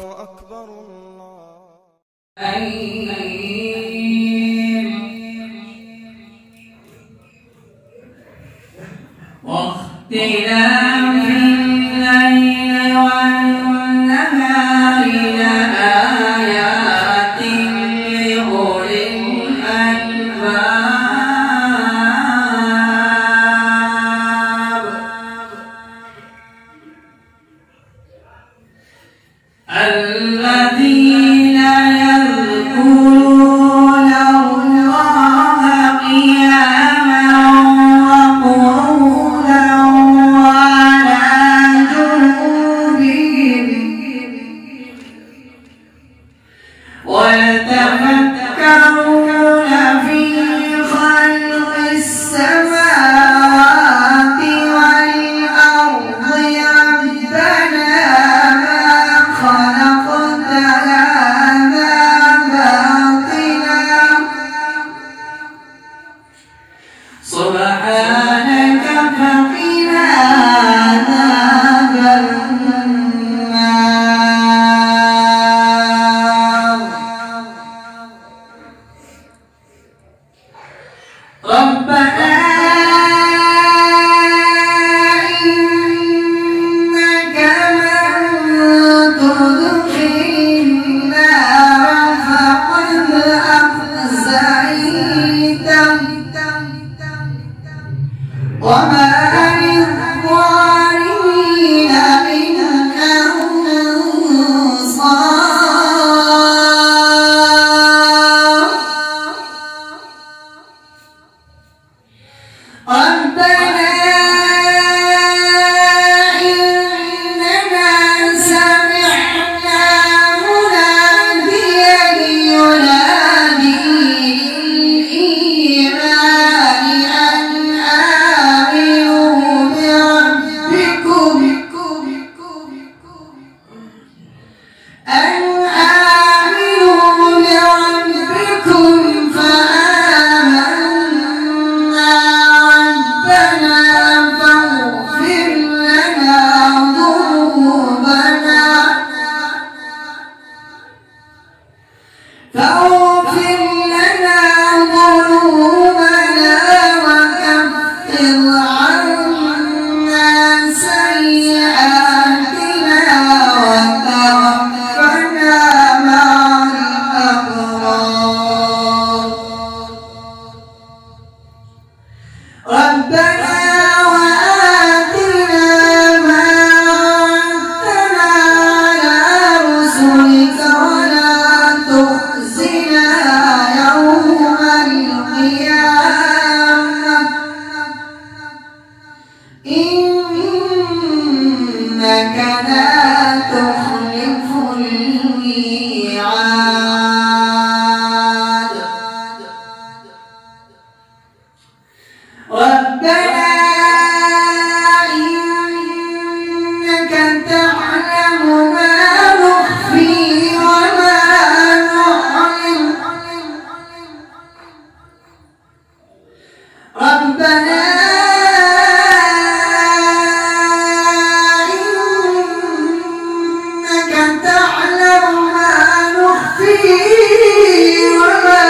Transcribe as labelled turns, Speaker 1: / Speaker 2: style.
Speaker 1: أكبر الله.
Speaker 2: واختلاف الليل والنهار لآيات لأولي الألباب الذين يذكرون الله قياما وقعودا وعلى جنوبهم ويتفكرون في خلق السماوات والأرض ربنا ما خلقت هذا باطلا سبحانك فقنا عذاب النار. ربنا إنك من تدخل النار فقد أخزيته وما للظالمين من أنصار. ربنا إننا سمعنا مناديا ينادي للإيمان أن آمنوا بربكم فآمنا. ربنا فاغفر لنا ذنوبنا وكفر عنا سيئاتنا وتوفنا مع الأبرار. ربنا وآتنا ما وعدتنا على رسلك ولا تخزنا يوم القيامة إنك لا تخلف الميعاد. ربنا إنك تعلم ما نخفي وما نعلن. ربنا إنك تعلم ما نخفي وما